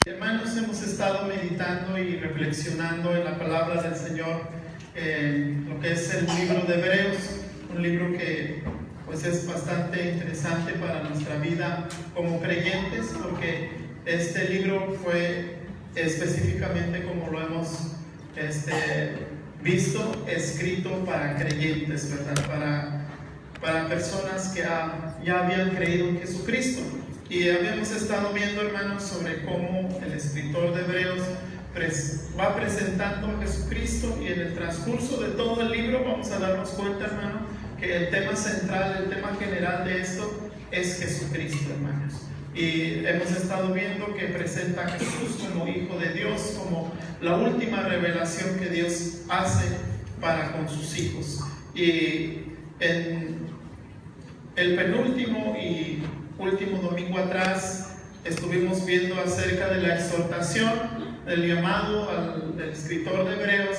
Hermanos, hemos estado meditando y reflexionando en la palabra del Señor, lo que es el libro de Hebreos, un libro que pues es bastante interesante para nuestra vida como creyentes, porque este libro fue específicamente, como lo hemos visto, escrito para creyentes, ¿verdad? Para personas que ya habían creído en Jesucristo. Y habíamos estado viendo, hermanos, sobre cómo el escritor de Hebreos va presentando a Jesucristo, y en el transcurso de todo el libro vamos a darnos cuenta, hermano, que el tema central, el tema general de esto es Jesucristo, hermanos. Y hemos estado viendo que presenta a Jesús como Hijo de Dios, como la última revelación que Dios hace para con sus hijos. Y en el penúltimo y último domingo atrás estuvimos viendo acerca de la exhortación, del llamado del escritor de Hebreos,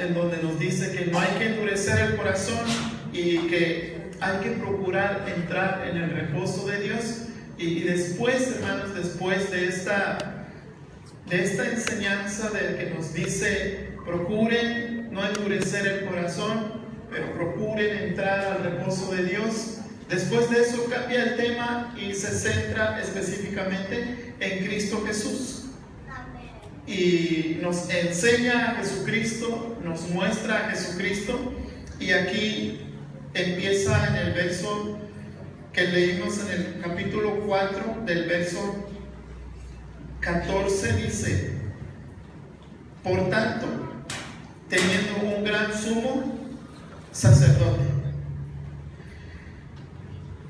en donde nos dice que no hay que endurecer el corazón y que hay que procurar entrar en el reposo de Dios. Y después, hermanos, después de esta enseñanza de que nos dice: procuren no endurecer el corazón, pero procuren entrar al reposo de Dios. Después de eso cambia el tema y se centra específicamente en Cristo Jesús. Y nos enseña a Jesucristo, nos muestra a Jesucristo. Y aquí empieza en el verso que leímos en el capítulo 4, del verso 14, dice: por tanto, teniendo un gran sumo sacerdote.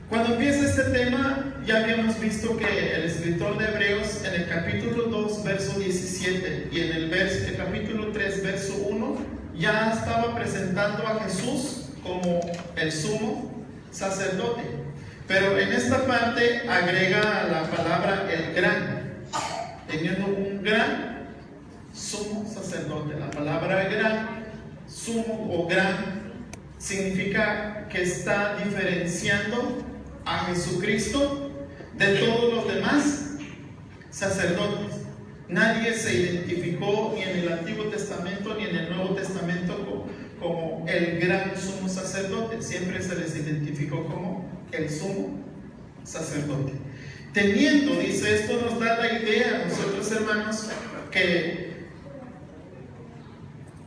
Cuando empieza este tema, ya habíamos visto que el escritor de Hebreos en el capítulo 2, verso 17 y en el capítulo 3, verso 1, ya estaba presentando a Jesús como el sumo sacerdote. Pero en esta parte agrega la palabra el gran, teniendo un gran sumo sacerdote. La palabra gran, sumo o gran, significa que está diferenciando a Jesucristo de todos los demás sacerdotes. Nadie se identificó ni en el Antiguo Testamento ni en el Nuevo Testamento como el gran sumo sacerdote. Siempre se les identificó como el sumo sacerdote. Teniendo, dice, esto nos da la idea a nosotros, hermanos, que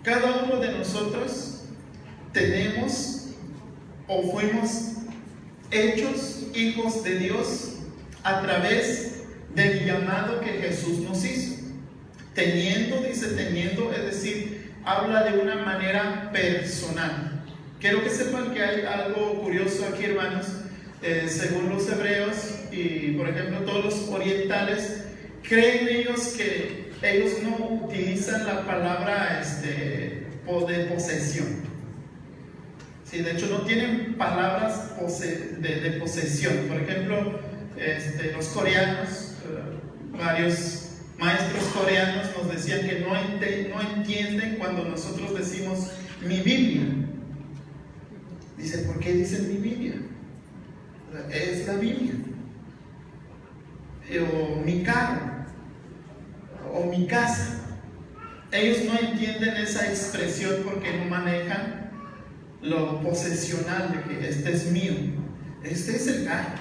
cada uno de nosotros tenemos o fuimos hechos hijos de Dios a través del llamado que Jesús nos hizo. Teniendo, dice, teniendo, es decir, habla de una manera personal. Quiero que sepan que hay algo curioso aquí, hermanos. Según los hebreos y, por ejemplo, todos los orientales, creen ellos que ellos no utilizan la palabra de posesión. Sí, de hecho, no tienen palabras de posesión. Por ejemplo, los coreanos, varios maestros coreanos nos decían que no entienden cuando nosotros decimos mi Biblia. Dice, ¿por qué dicen mi Biblia? Es la Biblia. O mi carro, o mi casa. Ellos no entienden esa expresión porque no manejan lo posesional de que este es mío, este es el carro,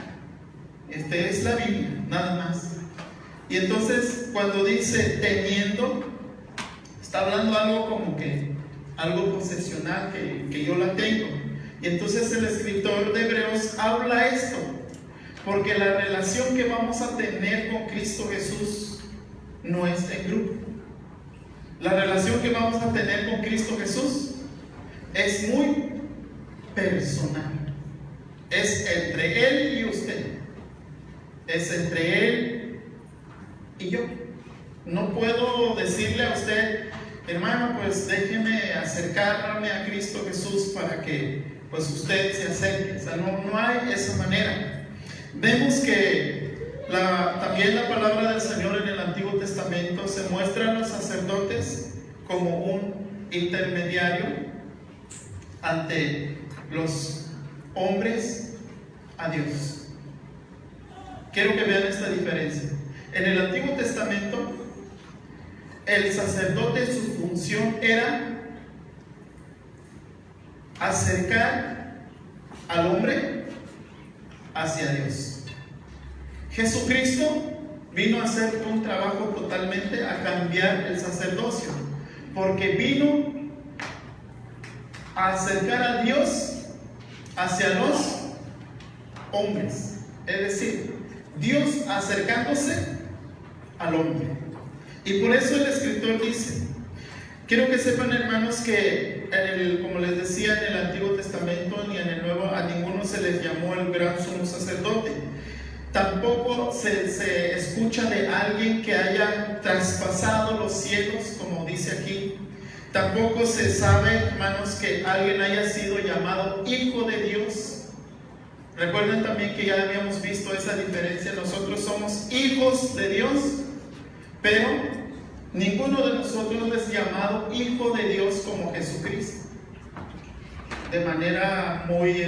este es la Biblia, nada más. Y entonces cuando dice teniendo, está hablando algo como que algo posesional, que yo la tengo. Y entonces el escritor de Hebreos habla esto, porque la relación que vamos a tener con Cristo Jesús no es en grupo. La relación que vamos a tener con Cristo Jesús es muy personal. Es entre Él y usted. Es entre Él y yo. No puedo decirle a usted, hermano, pues déjeme acercarme a Cristo Jesús para que pues usted se acerque. O sea, no hay esa manera. Vemos que también la palabra del Señor en el Antiguo Testamento se muestra a los sacerdotes como un intermediario ante los hombres a Dios. Quiero que vean esta diferencia. En el Antiguo Testamento, el sacerdote, su función era acercar al hombre hacia Dios. Jesucristo vino a hacer un trabajo totalmente, a cambiar el sacerdocio, porque vino a acercar a Dios hacia los hombres, es decir, Dios acercándose al hombre. Y por eso el escritor dice, quiero que sepan, hermanos, que como les decía, en el Antiguo Testamento ni en el Nuevo a ninguno se les llamó el gran sumo sacerdote. Tampoco se escucha de alguien que haya traspasado los cielos, como dice aquí. Tampoco se sabe, hermanos, que alguien haya sido llamado hijo de Dios. Recuerden también que ya habíamos visto esa diferencia. Nosotros somos hijos de Dios, pero ninguno de nosotros es llamado hijo de Dios como Jesucristo, de manera muy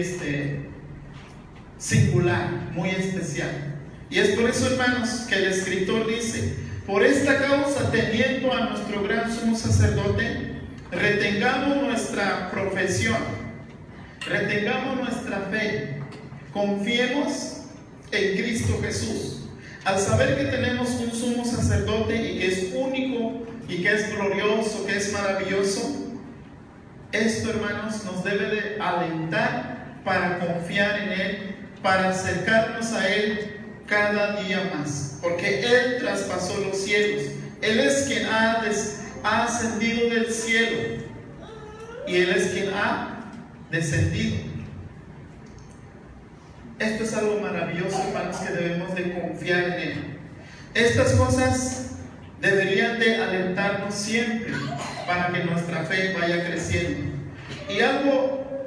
singular, muy especial. Y es por eso, hermanos, que el escritor dice: por esta causa, teniendo a nuestro gran sumo sacerdote, retengamos nuestra profesión, retengamos nuestra fe, confiemos en Cristo Jesús, al saber que tenemos un sumo sacerdote y que es único y que es glorioso, que es maravilloso. Esto, hermanos, nos debe de alentar para confiar en Él, para acercarnos a Él cada día más, porque Él traspasó los cielos. Él es quien ha ascendido del cielo y Él es quien ha descendido. Esto es algo maravilloso, hermanos, que debemos de confiar en Él. Estas cosas deberían de alentarnos siempre para que nuestra fe vaya creciendo. Y algo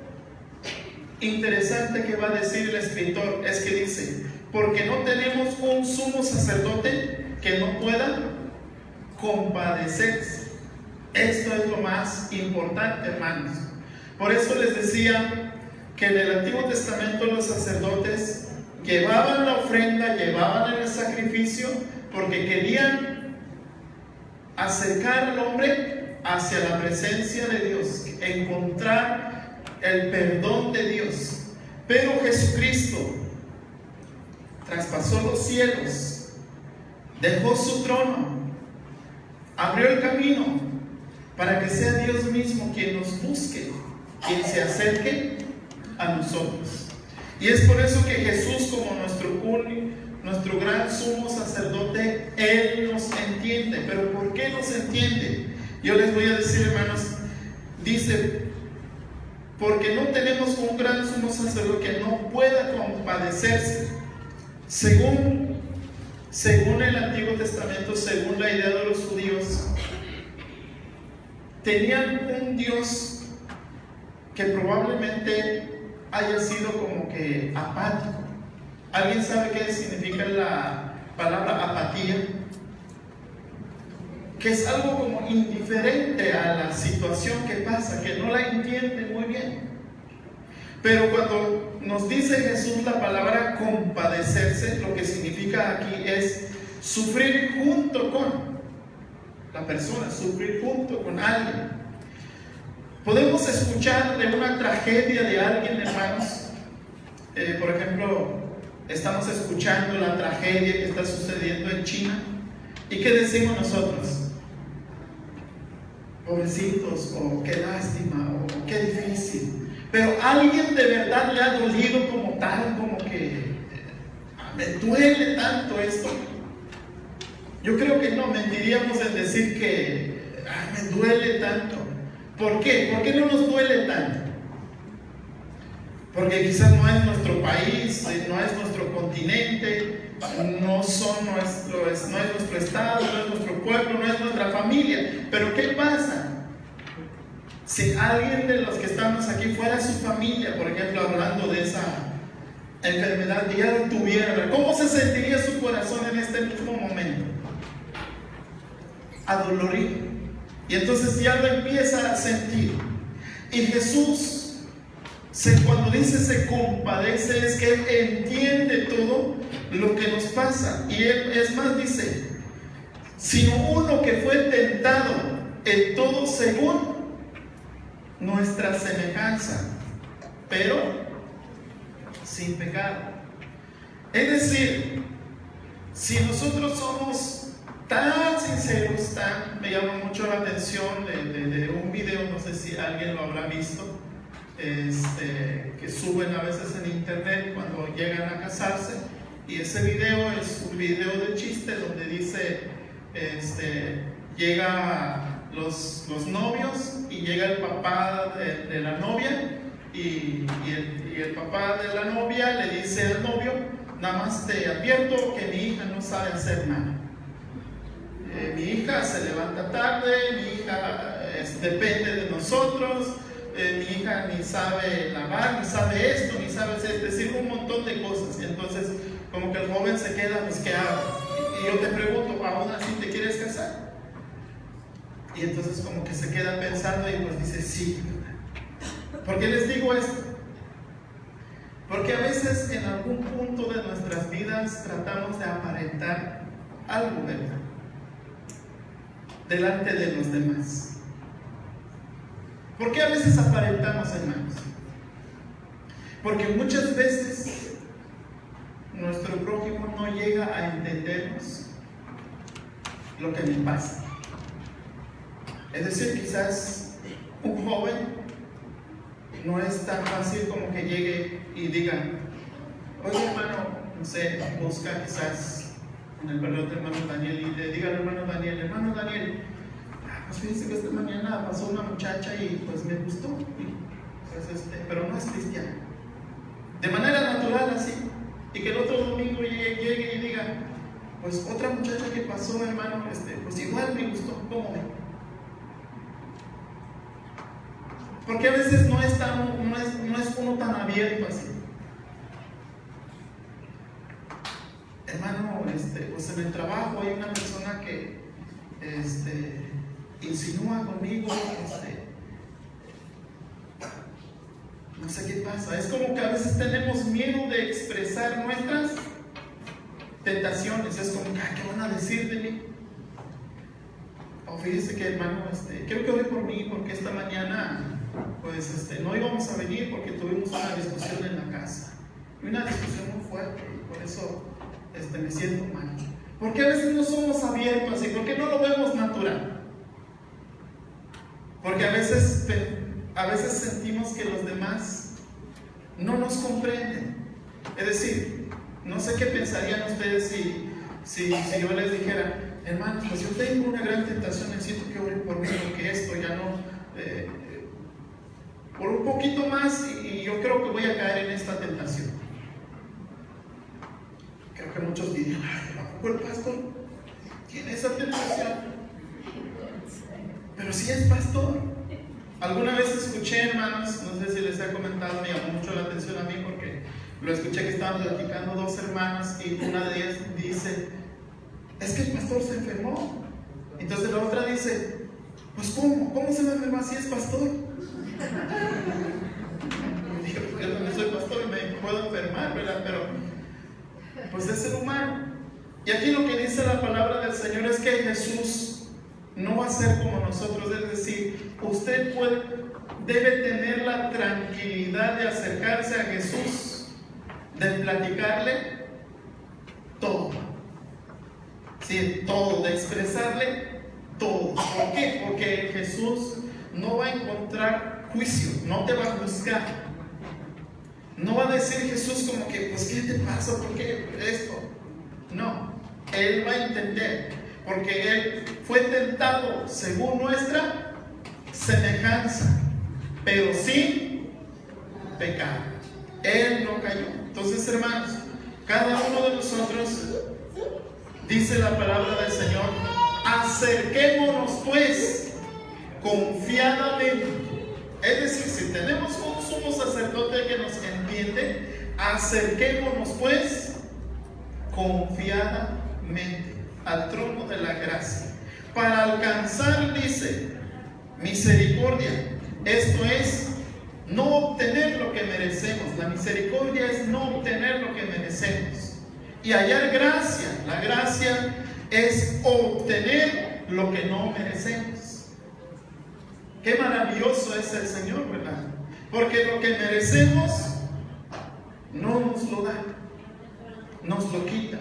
interesante que va a decir el escritor es que dice: porque no tenemos un sumo sacerdote que no pueda compadecerse. Esto es lo más importante, hermanos. Por eso les decía que en el Antiguo Testamento los sacerdotes llevaban la ofrenda, llevaban el sacrificio, porque querían acercar al hombre hacia la presencia de Dios, encontrar el perdón de Dios. Pero Jesucristo traspasó los cielos, dejó su trono, abrió el camino para que sea Dios mismo quien nos busque, quien se acerque a nosotros. Y es por eso que Jesús, como nuestro gran sumo sacerdote, Él nos entiende. ¿Pero por qué nos entiende? Yo les voy a decir, hermanos, dice: porque no tenemos un gran sumo sacerdote que no pueda compadecerse. Según el Antiguo Testamento, según la idea de los judíos, tenían un Dios que probablemente haya sido como que apático. ¿Alguien sabe qué significa la palabra apatía? Que es algo como indiferente a la situación que pasa, que no la entiende muy bien. Pero cuando nos dice Jesús la palabra compadecerse, lo que significa aquí es sufrir junto con la persona, sufrir junto con alguien. Podemos escuchar de una tragedia de alguien, hermanos. Por ejemplo, estamos escuchando la tragedia que está sucediendo en China. ¿Y qué decimos nosotros? Pobrecitos, o qué lástima, o qué difícil. Pero a alguien de verdad le ha dolido como tal, como que me duele tanto esto. Yo creo que no mentiríamos en decir que me duele tanto. ¿Por qué? ¿Por qué no nos duele tanto? Porque quizás no es nuestro país, no es nuestro continente, no es nuestro estado, no es nuestro pueblo, no es nuestra familia. Pero ¿qué pasa? Si alguien de los que estamos aquí fuera su familia, por ejemplo, hablando de esa enfermedad que ya lo tuviera, ¿cómo se sentiría su corazón en este mismo momento? Adolorido. Y entonces ya lo empieza a sentir. Y Jesús, cuando dice se compadece, es que Él entiende todo lo que nos pasa. Y él, es más, dice, sino uno que fue tentado en todo según nuestra semejanza, pero sin pecado. Es decir, si nosotros somos tan sinceros, me llama mucho la atención de un video, no sé si alguien lo habrá visto, que suben a veces en internet cuando llegan a casarse, y ese video es un video de chiste donde dice, llega los novios y llega el papá de la novia, y el papá de la novia le dice al novio: nada más te advierto que mi hija no sabe hacer nada. Mi hija se levanta tarde, mi hija depende de nosotros, mi hija ni sabe lavar, ni sabe esto, ni sabe hacer, es decir, un montón de cosas. Entonces, como que el joven se queda, pues, ¿qué hago? Y yo te pregunto, ¿aún así te quieres casar? Y entonces como que se queda pensando y pues dice, sí. ¿Por qué les digo esto? Porque a veces en algún punto de nuestras vidas tratamos de aparentar algo, ¿verdad?, delante de los demás. ¿Por qué a veces aparentamos, hermanos? Porque muchas veces nuestro prójimo no llega a entendernos lo que me pasa. Es decir, quizás un joven no es tan fácil como que llegue y diga: oye, hermano, no sé, busca quizás en el perdón del hermano Daniel y le diga al hermano Daniel: hermano Daniel, pues fíjense que esta mañana pasó una muchacha y pues me gustó, y, pues, pero no es cristiana. De manera natural, así. Y que el otro domingo llegue y diga: pues otra muchacha que pasó, hermano, pues igual me gustó, ¿cómo ve? Porque a veces no es uno tan abierto así. Hermano, pues en el trabajo hay una persona que insinúa conmigo, no sé qué pasa. Es como que a veces tenemos miedo de expresar nuestras tentaciones. Es como que, ¿qué van a decir de mí? O fíjese que, hermano, quiero que ore por mí porque esta mañana pues no íbamos a venir porque tuvimos una discusión en la casa, y una discusión muy fuerte, y por eso me siento mal. Porque a veces no somos abiertos y porque no lo vemos natural. Porque a veces sentimos que los demás no nos comprenden. Es decir, no sé qué pensarían ustedes si yo les dijera: hermanos, pues yo tengo una gran tentación, necesito que oren por mí porque esto ya no... por un poquito más y yo creo que voy a caer en esta tentación. Creo que muchos dirían: ¿a poco el pastor tiene esa tentación? Pero si es pastor. Alguna vez escuché, hermanos, no sé si les he comentado, me llamó mucho la atención a mí porque lo escuché que estaban platicando dos hermanas y una de ellas dice: es que el pastor se enfermó. Entonces la otra dice: pues ¿cómo se va a enfermar si es pastor? Digo, porque yo también soy pastor y me puedo enfermar, ¿verdad? Pero pues es ser humano. Y aquí lo que dice la palabra del Señor es que Jesús no va a ser como nosotros. Es decir, usted debe tener la tranquilidad de acercarse a Jesús, de platicarle todo. Sí, todo, de expresarle todo. ¿Por qué? Porque Jesús no va a encontrar juicio, no te va a juzgar. No va a decir Jesús como que, pues, ¿qué te pasa? ¿Por qué esto? No, Él va a entender, porque Él fue tentado según nuestra semejanza, pero sin pecado. Él no cayó. Entonces, hermanos, cada uno de nosotros, dice la palabra del Señor: acerquémonos pues confiadamente. Es decir, si tenemos un sumo sacerdote que nos entiende, acerquémonos pues confiadamente al trono de la gracia para alcanzar, dice, misericordia. Esto es no obtener lo que merecemos. La misericordia es no obtener lo que merecemos. y hallar gracia. La gracia es obtener lo que no merecemos. Qué maravilloso es el Señor, ¿verdad? Porque lo que merecemos no nos lo da, nos lo quita.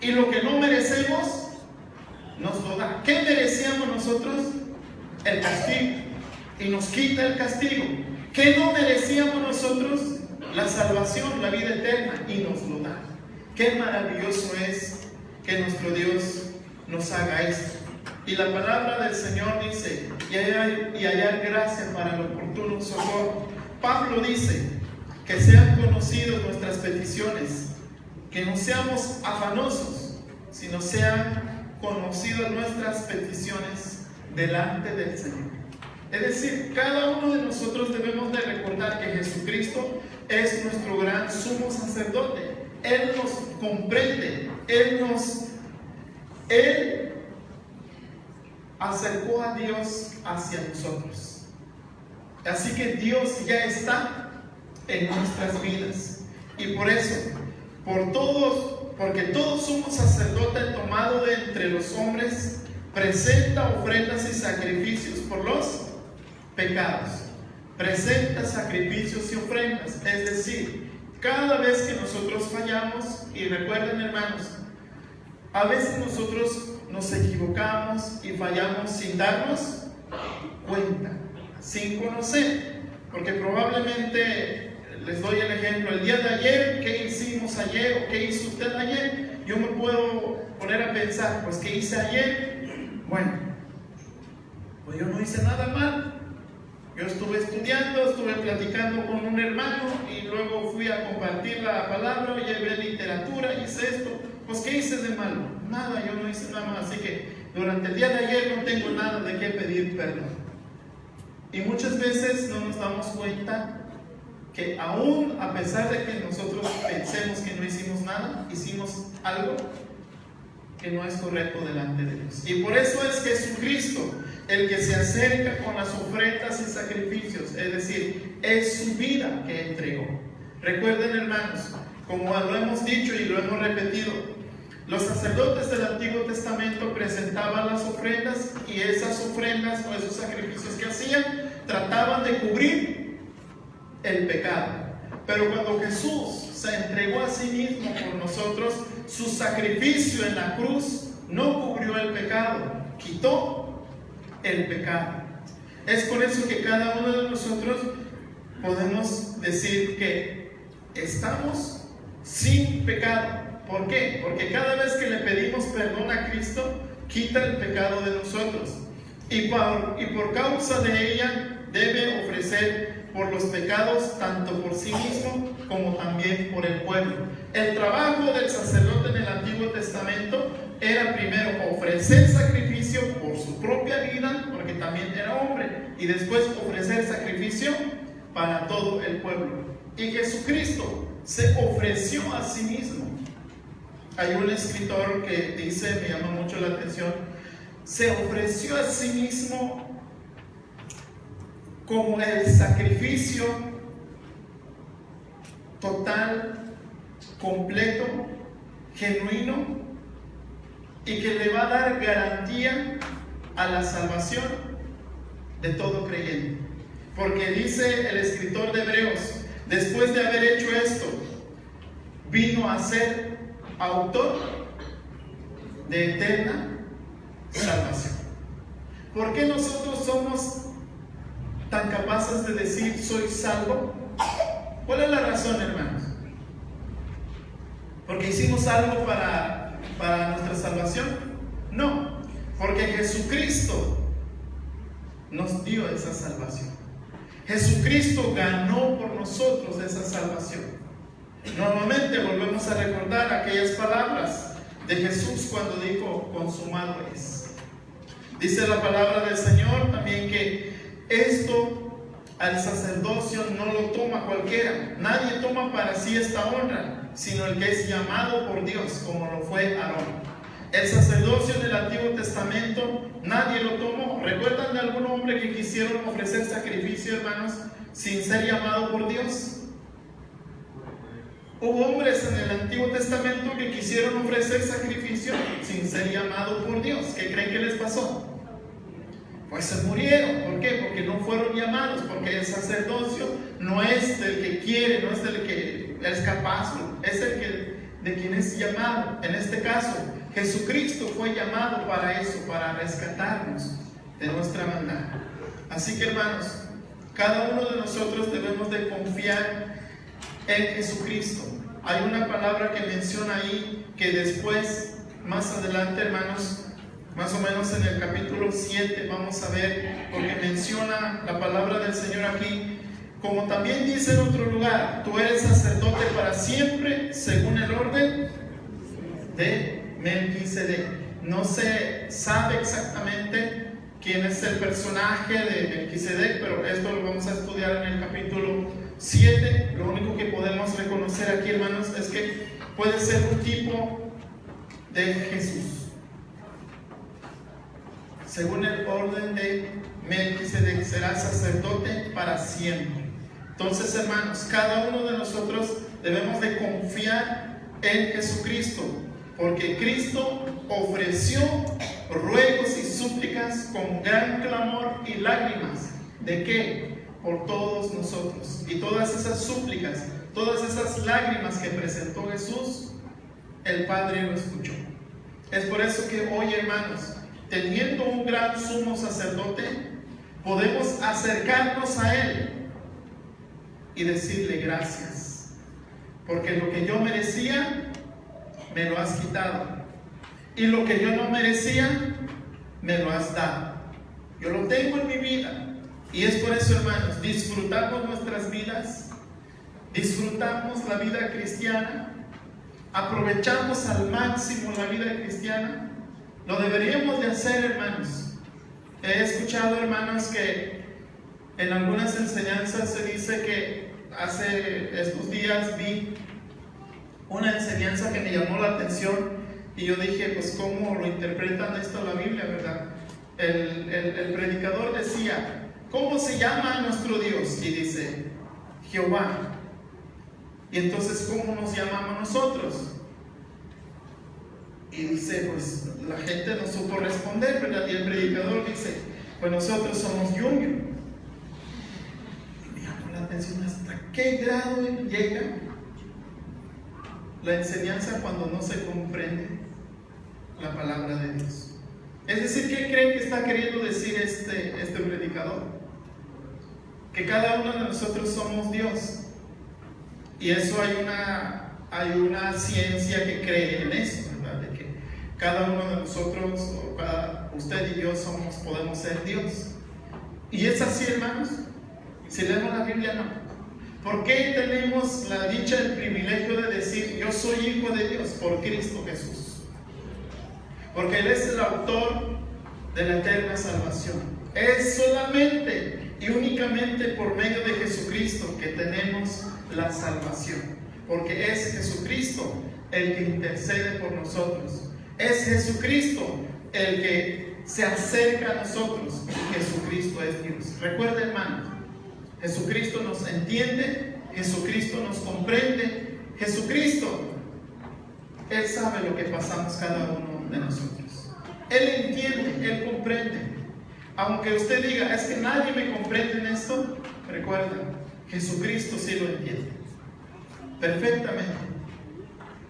Y lo que no merecemos nos lo da. ¿Qué merecíamos nosotros? El castigo. Y nos quita el castigo. ¿Qué no merecíamos nosotros? La salvación, la vida eterna, y nos lo da. Qué maravilloso es que nuestro Dios nos haga esto. Y la palabra del Señor dice, y hallar gracia para el oportuno socorro. Pablo dice, que sean conocidas nuestras peticiones, que no seamos afanosos, sino sean conocidas nuestras peticiones delante del Señor. Es decir, cada uno de nosotros debemos de recordar que Jesucristo es nuestro gran sumo sacerdote. Él nos comprende, Él acercó a Dios hacia nosotros. Así que Dios ya está en nuestras vidas. Y por eso, porque todo sumo sacerdote tomado de entre los hombres presenta ofrendas y sacrificios por los pecados. Presenta sacrificios y ofrendas. Es decir, cada vez que nosotros fallamos, y recuerden, hermanos, a veces nosotros nos equivocamos y fallamos sin darnos cuenta, sin conocer, porque probablemente, les doy el ejemplo, el día de ayer, ¿qué hicimos ayer o qué hizo usted ayer? Yo me puedo poner a pensar, pues ¿qué hice ayer? Bueno, pues yo no hice nada mal. Yo estuve estudiando, estuve platicando con un hermano y luego fui a compartir la palabra, llevé literatura, hice esto. Pues ¿qué hice de malo? Nada, yo no hice nada más. Así que durante el día de ayer no tengo nada de qué pedir perdón. Y muchas veces no nos damos cuenta que aún a pesar de que nosotros pensemos que no hicimos nada, hicimos algo que no es correcto delante de Dios. Y por eso es Jesucristo el que se acerca con las ofrendas y sacrificios, es decir, es su vida que entregó. Recuerden, hermanos, como lo hemos dicho y lo hemos repetido, los sacerdotes del Antiguo Testamento presentaban las ofrendas, y esas ofrendas o esos sacrificios que hacían trataban de cubrir el pecado. Pero cuando Jesús se entregó a sí mismo por nosotros, su sacrificio en la cruz no cubrió el pecado, quitó el pecado. Es por eso que cada uno de nosotros podemos decir que estamos sin pecado. ¿Por qué? Porque cada vez que le pedimos perdón a Cristo, quita el pecado de nosotros. Y por causa de ella debe ofrecer por los pecados, tanto por sí mismo como también por el pueblo. El trabajo del sacerdote en el Antiguo Testamento era primero ofrecer sacrificio por su propia vida, porque también era hombre, y después ofrecer sacrificio para todo el pueblo. Y Jesucristo se ofreció a sí mismo. Hay un escritor que dice, me llama mucho la atención, se ofreció a sí mismo como el sacrificio total, completo, genuino, y que le va a dar garantía a la salvación de todo creyente. Porque dice el escritor de Hebreos, después de haber hecho esto, vino a ser autor de eterna salvación. ¿Por qué nosotros somos tan capaces de decir soy salvo? ¿Cuál es la razón, hermanos? ¿Porque hicimos algo para nuestra salvación? No, porque Jesucristo nos dio esa salvación. Jesucristo ganó por nosotros esa salvación. Nuevamente volvemos a recordar aquellas palabras de Jesús cuando dijo, consumado es. Dice la palabra del Señor también que esto al sacerdocio no lo toma cualquiera. Nadie toma para sí esta honra, sino el que es llamado por Dios, como lo fue Aarón. El sacerdocio en el Antiguo Testamento nadie lo tomó. ¿Recuerdan de algún hombre que quisieron ofrecer sacrificio, hermanos, sin ser llamado por Dios? Hubo hombres en el Antiguo Testamento que quisieron ofrecer sacrificio sin ser llamados por Dios. ¿Qué creen que les pasó? Pues se murieron. ¿Por qué? Porque no fueron llamados, porque el sacerdocio no es del que quiere, no es del que es capaz, es de quien es llamado. En este caso, Jesucristo fue llamado para eso, para rescatarnos de nuestra maldad. Así que, hermanos, cada uno de nosotros debemos de confiar en Jesucristo. Hay una palabra que menciona ahí que después, más adelante, hermanos, más o menos en el capítulo 7 vamos a ver, porque menciona la palabra del Señor aquí, como también dice en otro lugar: tú eres sacerdote para siempre según el orden de Melquisedec. No se sabe exactamente quién es el personaje de Melquisedec, pero esto lo vamos a estudiar en el capítulo 7. Lo único que podemos reconocer aquí, hermanos, es que puede ser un tipo de Jesús según el orden de Melquisedec. Será sacerdote para siempre. Entonces, hermanos, cada uno de nosotros debemos de confiar en Jesucristo, porque Cristo ofreció ruegos y súplicas con gran clamor y lágrimas. ¿De qué? Por todos nosotros. Y todas esas súplicas, todas esas lágrimas que presentó Jesús, el Padre lo escuchó. Es por eso que hoy, hermanos, teniendo un gran sumo sacerdote, podemos acercarnos a Él y decirle gracias, porque lo que yo merecía, me lo has quitado, y lo que yo no merecía, me lo has dado. Yo lo tengo en mi vida, y es por eso, hermanos, disfrutamos nuestras vidas, disfrutamos la vida cristiana, aprovechamos al máximo la vida cristiana. Lo deberíamos de hacer, hermanos. He escuchado, hermanos, que en algunas enseñanzas se dice que hace estos días vi una enseñanza que me llamó la atención y yo dije, pues ¿cómo lo interpretan esto la Biblia, verdad? El predicador decía, ¿cómo se llama nuestro Dios? Y dice, Jehová. Y entonces, ¿cómo nos llamamos nosotros? Y dice, pues la gente no supo responder, ¿verdad? Y el predicador dice, pues nosotros somos Junior. Y me llamó la atención, ¿hasta qué grado llega la enseñanza cuando no se comprende la palabra de Dios? Es decir, ¿qué creen que está queriendo decir este predicador? Que cada uno de nosotros somos Dios. Y eso hay una ciencia que cree en eso, ¿verdad? De que cada uno de nosotros, usted y yo podemos ser Dios. Y es así, hermanos. Si leemos la Biblia, no. ¿Por qué tenemos la dicha, el privilegio de decir yo soy hijo de Dios? Por Cristo Jesús. Porque Él es el autor de la eterna salvación. Es solamente y únicamente por medio de Jesucristo que tenemos la salvación. Porque es Jesucristo el que intercede por nosotros. Es Jesucristo el que se acerca a nosotros. Jesucristo es Dios. Recuerda, hermanos, Jesucristo nos entiende, Jesucristo nos comprende, Jesucristo, Él sabe lo que pasamos cada uno de nosotros. Él entiende, Él comprende. Aunque usted diga, es que nadie me comprende en esto, recuerda, Jesucristo sí lo entiende perfectamente.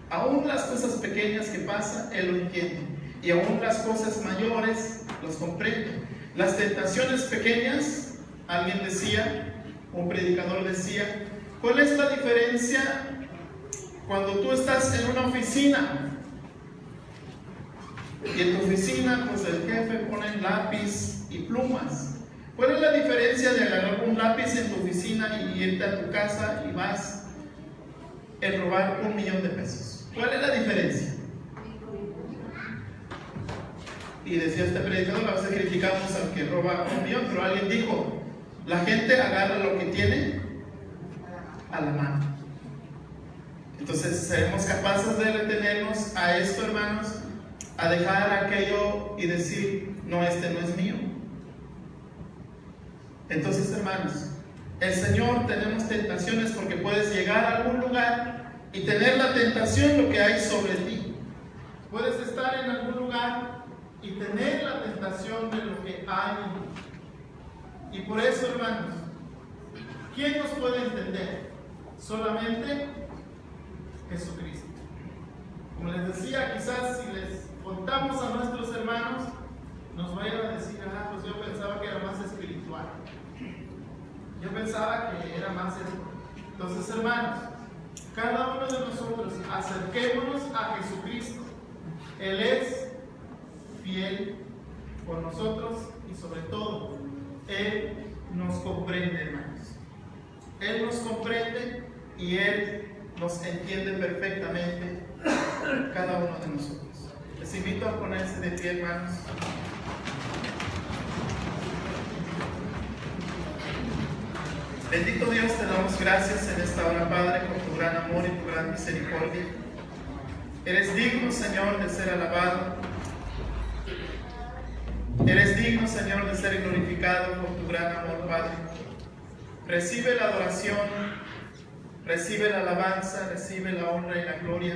Aún las cosas pequeñas que pasan, Él lo entiende. Y aún las cosas mayores, los comprende. Las tentaciones pequeñas, alguien decía, un predicador decía, ¿cuál es la diferencia cuando tú estás en una oficina? Y en tu oficina, pues el jefe pone lápiz y plumas. ¿Cuál es la diferencia de agarrar un lápiz en tu oficina y irte a tu casa y vas a robar $1,000,000? ¿Cuál es la diferencia? Y decía este predicador, a veces criticamos al que roba $1,000,000, pero alguien dijo, la gente agarra lo que tiene a la mano. Entonces, ¿seremos capaces de retenernos a esto, hermanos? A dejar aquello y decir, no, este no es mío. Entonces, hermanos, el Señor, tenemos tentaciones porque puedes llegar a algún lugar y tener la tentación lo que hay sobre ti. Puedes estar en algún lugar y tener la tentación de lo que hay en ti. Y por eso, hermanos, ¿quién nos puede entender? Solamente Jesucristo. Como les decía, quizás si les contamos a nuestros hermanos, nos vayan a decir, pues yo pensaba que era más espiritual. Yo pensaba que era más esto. Entonces, hermanos, cada uno de nosotros acerquémonos a Jesucristo. Él es fiel por nosotros y sobre todo, Él nos comprende, hermanos. Él nos comprende y Él nos entiende perfectamente cada uno de nosotros. Les invito a ponerse de pie, hermanos. Bendito Dios, te damos gracias en esta hora, Padre, por tu gran amor y tu gran misericordia. Eres digno, Señor, de ser alabado. Eres digno, Señor, de ser glorificado por tu gran amor, Padre. Recibe la adoración, recibe la alabanza, recibe la honra y la gloria.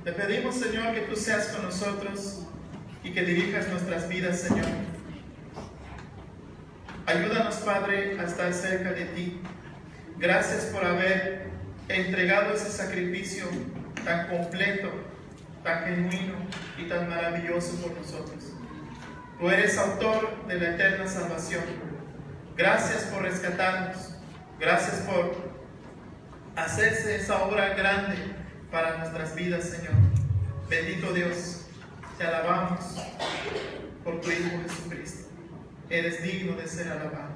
Te pedimos, Señor, que tú seas con nosotros y que dirijas nuestras vidas, Señor. Ayúdanos, Padre, a estar cerca de ti. Gracias por haber entregado ese sacrificio tan completo, tan genuino y tan maravilloso por nosotros. Tú eres autor de la eterna salvación. Gracias por rescatarnos. Gracias por hacerse esa obra grande para nuestras vidas, Señor. Bendito Dios, te alabamos por tu Hijo Jesucristo. Eres digno de ser alabado.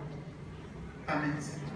Amén, Señor.